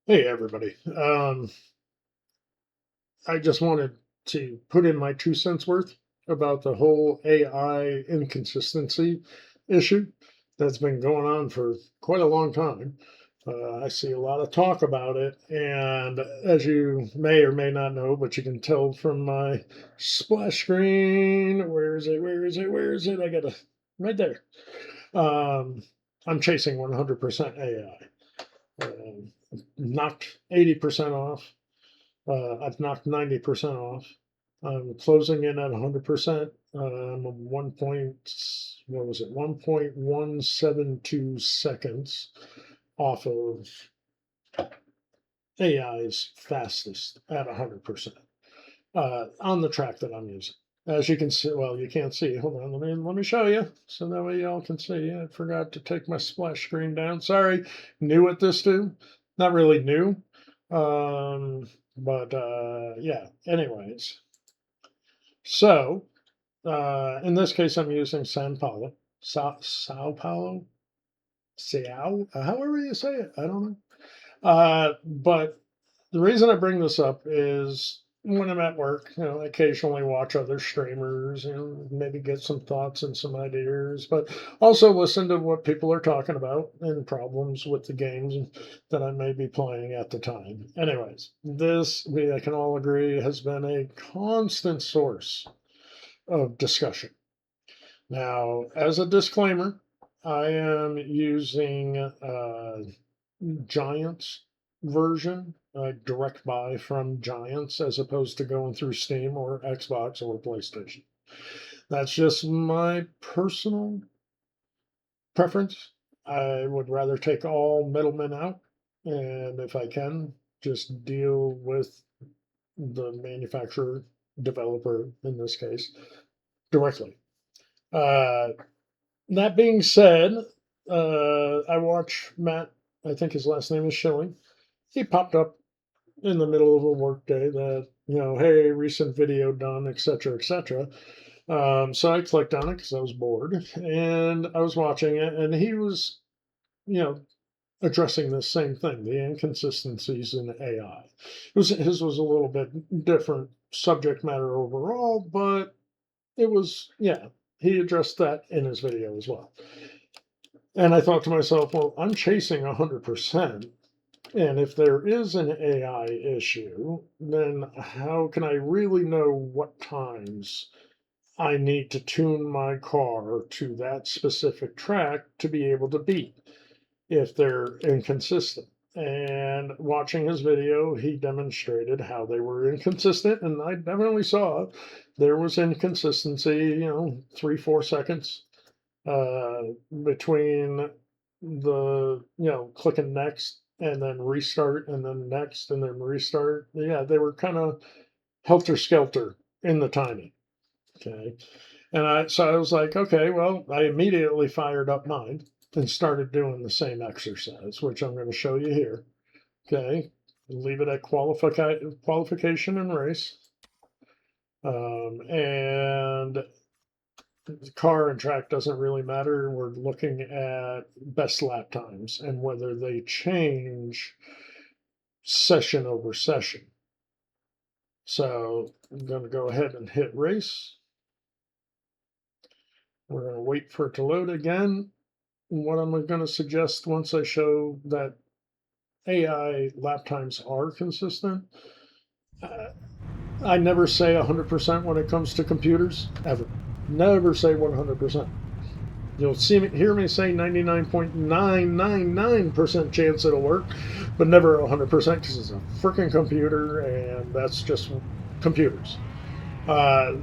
Hey everybody. I just wanted to put in my 2 cents worth about the whole AI inconsistency issue that's been going on for quite a long time. I see a lot of talk about it, and as you may or may not know, but you can tell from my splash screen, where is it? Where is it? Where is it? I got to right there. Um, I'm chasing 100% AI. Knocked 80% off. I've knocked 90% off. I'm closing in at 100%. I'm 1.172 seconds off of AI's fastest at 100% on the track that I'm using. As you can see, well, you can't see. Hold on, let me show you so that way y'all can see. I forgot to take my splash screen down. Sorry, new at this too. Not really new, but yeah. Anyways, so in this case, I'm using Sao Paulo, Sao, however you say it. I don't know. But the reason I bring this up is when I'm at work, I occasionally watch other streamers and maybe get some thoughts and some ideas, but also listen to what people are talking about and problems with the games that I may be playing at the time. Anyways, this, I can all agree, has been a constant source of discussion. Now, as a disclaimer, I am using Giants version, direct buy from Giants, as opposed to going through Steam or Xbox or PlayStation. That's just my personal preference. I would rather take all middlemen out, and if I can, just deal with the manufacturer, developer in this case, directly. Uh, that being said, I watch Matt, I think his last name is Schilling. He popped up in the middle of a workday that, hey, recent video done, etc., etc. So I clicked on it because I was bored and I was watching it, and he was, you know, addressing the same thing, the inconsistencies in AI. His was a little bit different subject matter overall, but it was, yeah, he addressed that in his video as well. And I thought to myself, well, I'm chasing 100%. And if there is an AI issue, then how can I really know what times I need to tune my car to that specific track to be able to beat if they're inconsistent? And watching his video, he demonstrated how they were inconsistent, and I definitely saw there was inconsistency, 3, 4 seconds uh, between clicking next and then restart and then next and then restart. Yeah, they were kind of helter skelter in the timing. Okay. So I was like, okay, well, I immediately fired up mine and started doing the same exercise, which I'm going to show you here. Okay. Leave it at qualification and race. And car and track doesn't really matter. We're looking at best lap times and whether they change session over session. So I'm going to go ahead and hit race. We're going to wait for it to load again. What I'm going to suggest once I show that AI lap times are consistent, I never say 100% when it comes to computers, ever. Never say 100%. You'll hear me say 99.999% chance it'll work, but never 100% because it's a freaking computer, and that's just computers.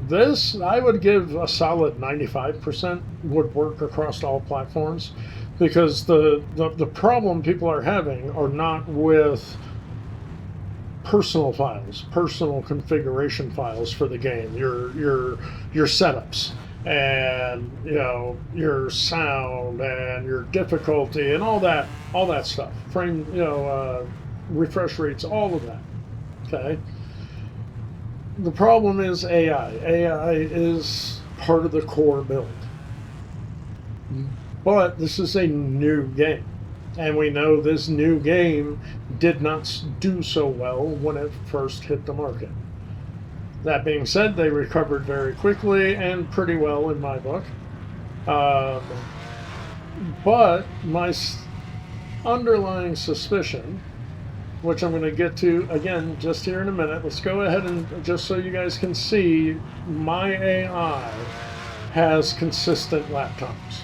This, I would give a solid 95% would work across all platforms, because the problem people are having are not with personal files, personal configuration files for the game, your setups, and your sound and your difficulty and all that stuff, frame, refresh rates, all of that. Okay. The problem is AI is part of the core build, but this is a new game. And we know this new game did not do so well when it first hit the market. That being said, they recovered very quickly and pretty well in my book. But my underlying suspicion, which I'm going to get to again just here in a minute, let's go ahead and just so you guys can see, my AI has consistent lap times.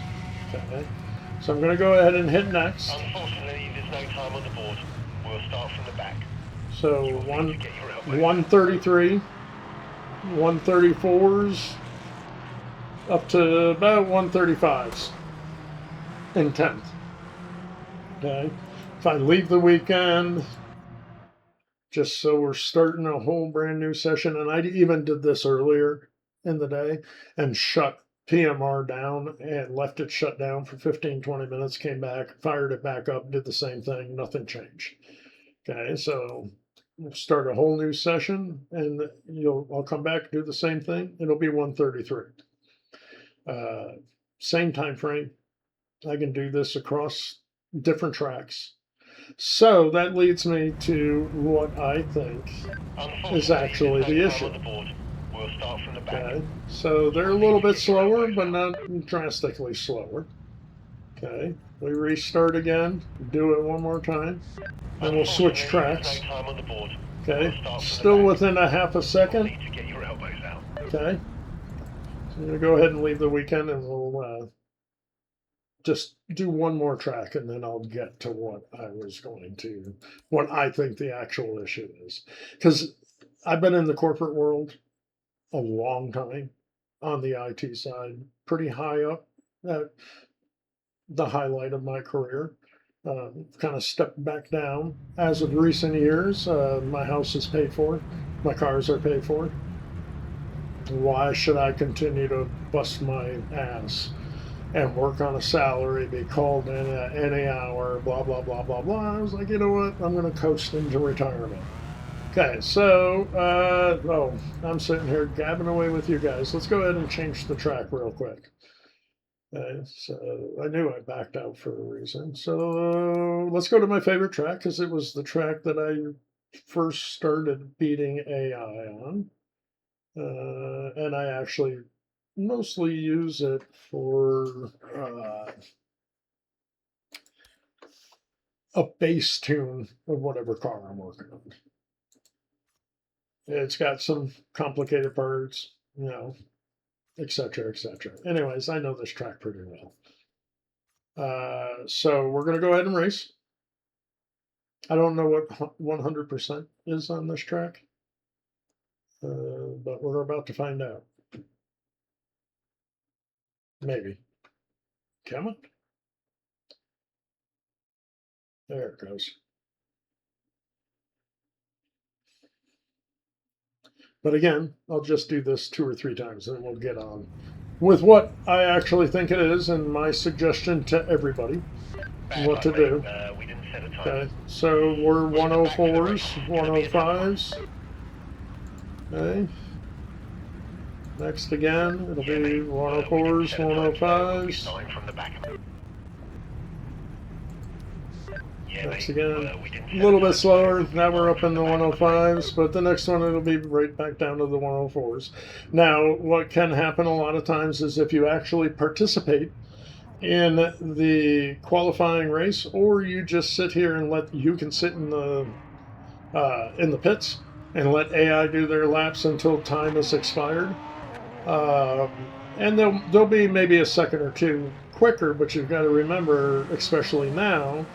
Okay. So I'm going to go ahead and hit next. Unfortunately, there's no time on the board. We'll start from the back. So 133, 134s, up to about 135s in 10th. Okay. If I leave the weekend, just so we're starting a whole brand new session, and I even did this earlier in the day and shut PMR down and left it shut down for 15-20 minutes, came back, fired it back up, did the same thing, nothing changed. Okay, so we'll start a whole new session, and I'll come back, do the same thing. It'll be 133. Same time frame. I can do this across different tracks. So that leads me to what I think is actually the issue. We'll start from the back. Okay, so they're a little bit slower, but not drastically slower. Okay, we restart again, do it one more time, and we'll switch tracks. Okay, still within a half a second. Okay, so I'm going to go ahead and leave the weekend, and we'll just do one more track, and then I'll get to what I think the actual issue is. Because I've been in the corporate world a long time on the IT side, pretty high up at the highlight of my career. Kind of stepped back down. As of recent years, my house is paid for, my cars are paid for. Why should I continue to bust my ass and work on a salary, be called in at any hour, blah, blah, blah, blah, blah? I was like, you know what? I'm going to coast into retirement. Okay, so, I'm sitting here gabbing away with you guys. Let's go ahead and change the track real quick. Okay, so I knew I backed out for a reason. So let's go to my favorite track, because it was the track that I first started beating AI on. And I actually mostly use it for a bass tune of whatever car I'm working on. It's got some complicated parts, etc., etc. Anyways, I know this track pretty well. So we're going to go ahead and race. I don't know what 100% is on this track, but we're about to find out. Maybe. Come on. There it goes. But again, I'll just do this 2 or 3 times, and we'll get on with what I actually think it is, and my suggestion to everybody what to do. Okay, so we're 104s, 105s. Okay. Next again, it'll be 104s, 105s. Next again, a little bit slower. Now we're up in the 105s, but the next one it'll be right back down to the 104s. Now, what can happen a lot of times is if you actually participate in the qualifying race, or you just sit here and you can sit in the pits and let AI do their laps until time is expired. And they'll be maybe a second or two quicker, but you've got to remember, especially now,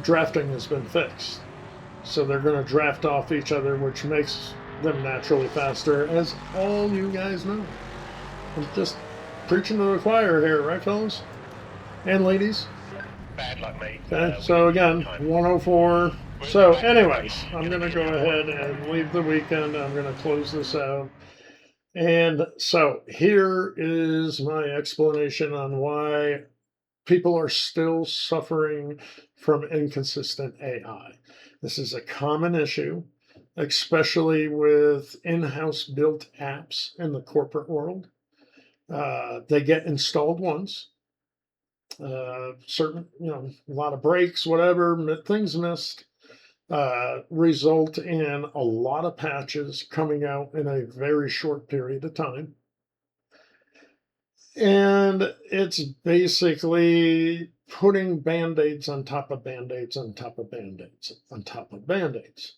drafting has been fixed. So they're going to draft off each other, which makes them naturally faster, as all you guys know. I'm just preaching to the choir here, right, fellas? And ladies? Bad luck, mate. Okay, so again, 104. So anyways, I'm going to go ahead and leave the weekend. I'm going to close this out. And so here is my explanation on why people are still suffering from inconsistent AI. This is a common issue, especially with in-house built apps in the corporate world. They get installed once, certain, a lot of breaks, whatever, things missed, result in a lot of patches coming out in a very short period of time. And it's basically putting band-aids on top of band-aids on top of band-aids on top of band-aids.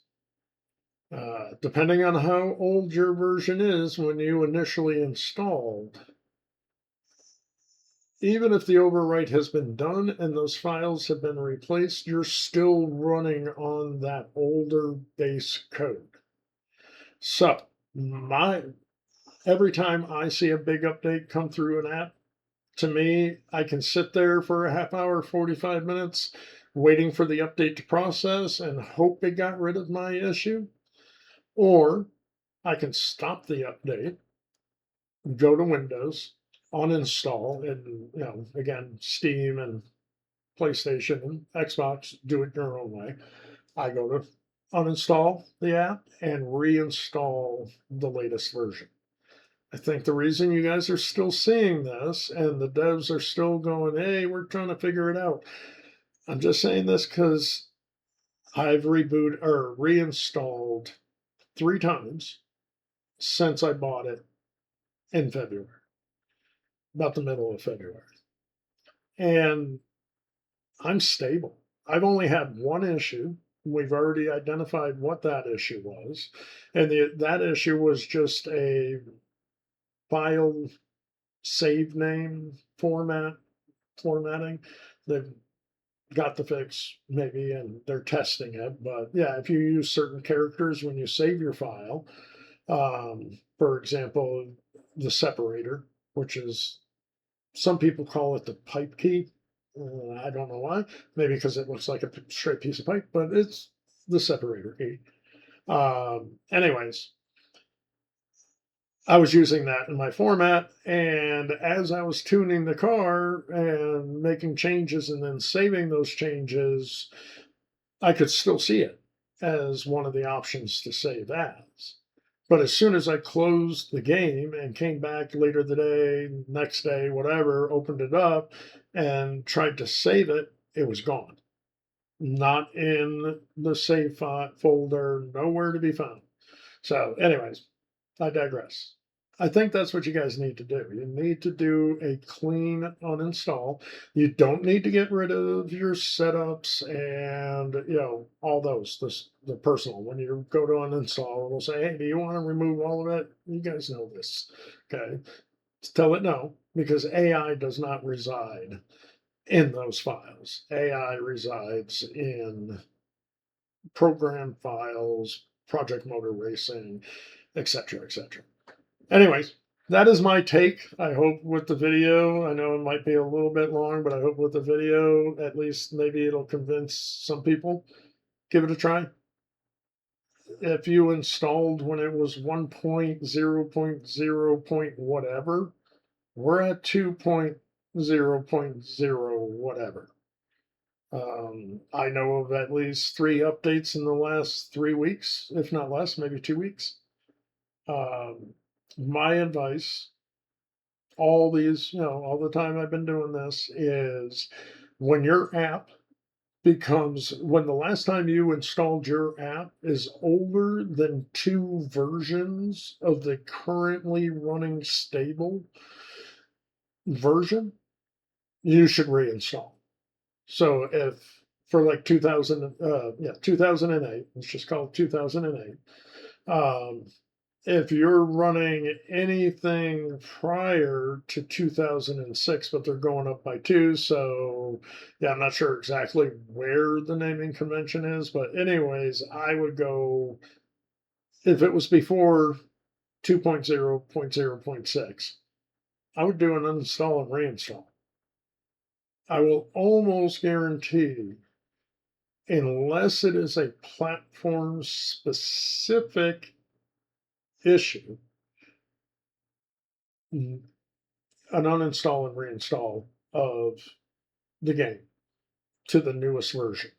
Depending on how old your version is when you initially installed, even if the overwrite has been done and those files have been replaced, you're still running on that older base code. So every time I see a big update come through an app, to me, I can sit there for a half hour, 45 minutes, waiting for the update to process and hope it got rid of my issue. Or I can stop the update, go to Windows, uninstall, and again, Steam and PlayStation and Xbox, do it your own way. I go to uninstall the app and reinstall the latest version. I think the reason you guys are still seeing this and the devs are still going, hey, we're trying to figure it out. I'm just saying this because I've rebooted or reinstalled 3 times since I bought it in February, about the middle of February. And I'm stable. I've only had one issue. We've already identified what that issue was. And that issue was just a file save name formatting. They've got the fix maybe, and they're testing it. But yeah, if you use certain characters when you save your file, for example, the separator, which is, some people call it the pipe key. I don't know why. Maybe because it looks like a straight piece of pipe, but it's the separator key. Anyways, I was using that in my format, and as I was tuning the car and making changes and then saving those changes, I could still see it as one of the options to save as. But as soon as I closed the game and came back later the day, next day, whatever, opened it up and tried to save it, it was gone. Not in the save folder, nowhere to be found. So, anyways, I digress. I think that's what you guys need to do. You need to do a clean uninstall. You don't need to get rid of your setups and all those. The personal. When you go to uninstall, it will say, "Hey, do you want to remove all of it?" You guys know this, okay? Tell it no, because AI does not reside in those files. AI resides in program files, Project Motor Racing, etc., etc. Anyways, that is my take. I hope with the video, I know it might be a little bit long, but I hope with the video, at least maybe it'll convince some people. Give it a try. If you installed when it was 1.0.0. Whatever, we're at 2.0.0 whatever. I know of at least 3 updates in the last 3 weeks, if not less, maybe 2 weeks. My advice, all the time I've been doing this, is when your app when the last time you installed your app is older than 2 versions of the currently running stable version, you should reinstall. So if for like 2008, let's just call it 2008. If you're running anything prior to 2006, but they're going up by 2, so yeah, I'm not sure exactly where the naming convention is, but anyways, I would go, if it was before 2.0.0.6, I would do an uninstall and reinstall. I will almost guarantee, unless it is a platform specific issue, an uninstall and reinstall of the game to the newest version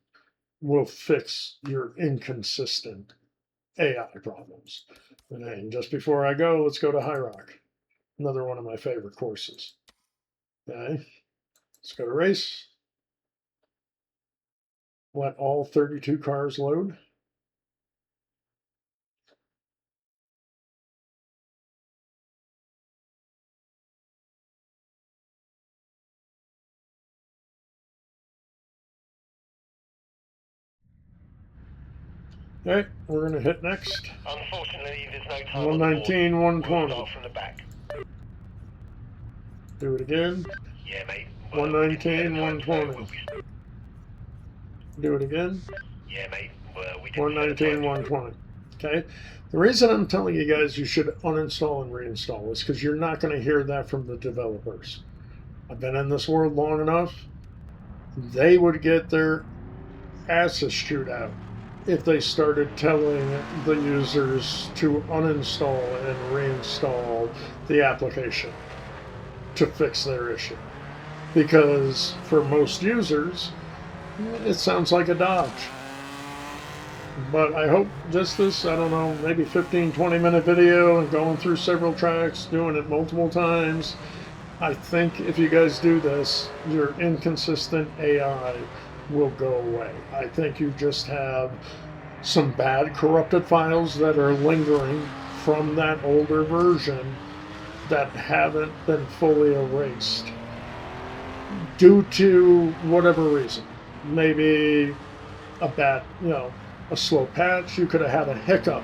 will fix your inconsistent AI problems. And just before I go, let's go to High Rock, another one of my favorite courses. Okay. Let's go to race. Let all 32 cars load. All right, we're going to hit next. Unfortunately, there's no time 119, on the board. 120. We'll start from the back. Do it again. Yeah, mate. 119, 120. Do it again. Yeah, mate. We 119, 120. Okay. The reason I'm telling you guys you should uninstall and reinstall is because you're not going to hear that from the developers. I've been in this world long enough. They would get their asses chewed out if they started telling the users to uninstall and reinstall the application to fix their issue. Because for most users, it sounds like a dodge. But I hope just this, I don't know, maybe 15, 20-minute video and going through several tracks, doing it multiple times. I think if you guys do this, your inconsistent AI will go away. I think you just have some bad corrupted files that are lingering from that older version that haven't been fully erased due to whatever reason. Maybe a bad, a slow patch. You could have had a hiccup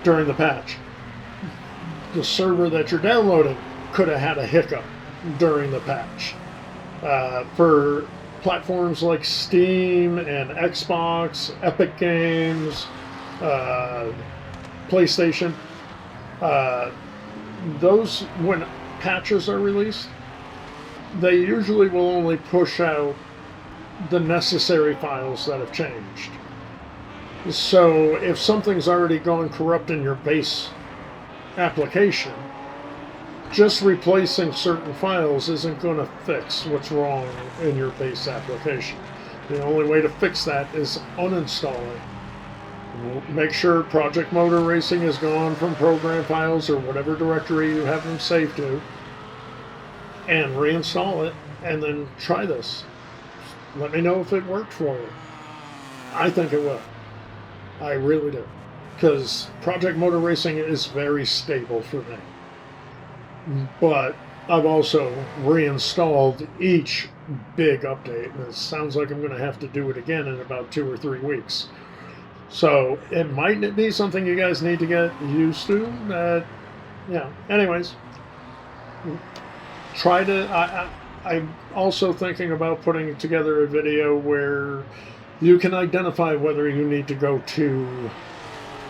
during the patch. The server that you're downloading could have had a hiccup during the patch. For platforms like Steam and Xbox, Epic Games, PlayStation, those, when patches are released, they usually will only push out the necessary files that have changed. So if something's already gone corrupt in your base application, just replacing certain files isn't going to fix what's wrong in your base application. The only way to fix that is uninstall it. Make sure Project Motor Racing is gone from program files or whatever directory you have them saved to, and reinstall it, and then try this. Let me know if it worked for you. I think it will. I really do. Because Project Motor Racing is very stable for me. But I've also reinstalled each big update, and it sounds like I'm going to have to do it again in about 2 or 3 weeks. So it might be something you guys need to get used to. Anyways, try to. I'm also thinking about putting together a video where you can identify whether you need to go to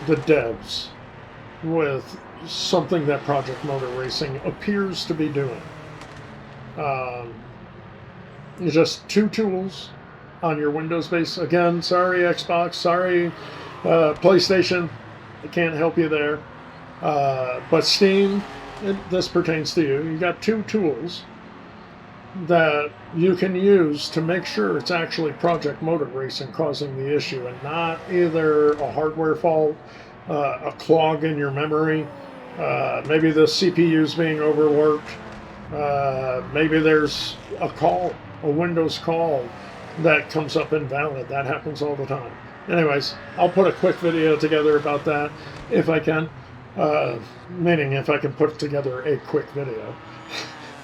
the devs with something that Project Motor Racing appears to be doing. Just 2 tools on your Windows base. Again, sorry Xbox, sorry PlayStation, I can't help you there. But Steam, this pertains to you. You got 2 tools that you can use to make sure it's actually Project Motor Racing causing the issue and not either a hardware fault, a clog in your memory, maybe the CPU's being overworked, maybe there's a Windows call that comes up invalid. That happens all the time. Anyways, I'll put a quick video together about that if I can, meaning if I can put together a quick video.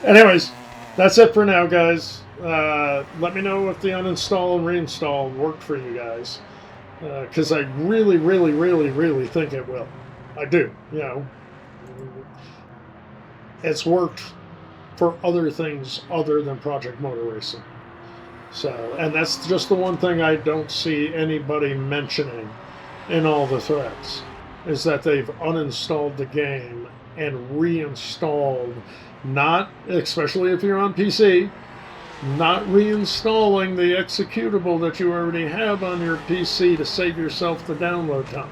Anyways, that's it for now, guys. Let me know if the uninstall and reinstall worked for you guys, because I really, really, really, really think it will. I do. It's worked for other things other than Project Motor Racing. So, and that's just the one thing I don't see anybody mentioning in all the threads, is that they've uninstalled the game and reinstalled, not, especially if you're on PC, not reinstalling the executable that you already have on your PC to save yourself the download time.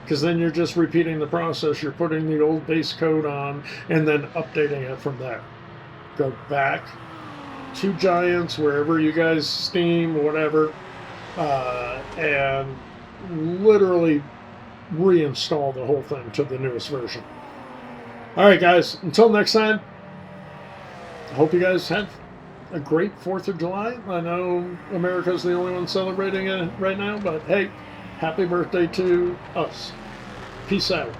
Because then you're just repeating the process. You're putting the old base code on and then updating it from there. Go back to Giants, wherever you guys Steam, whatever, and literally reinstall the whole thing to the newest version. All right, guys, until next time, I hope you guys have a great 4th of July. I know America's the only one celebrating it right now, but hey, happy birthday to us. Peace out.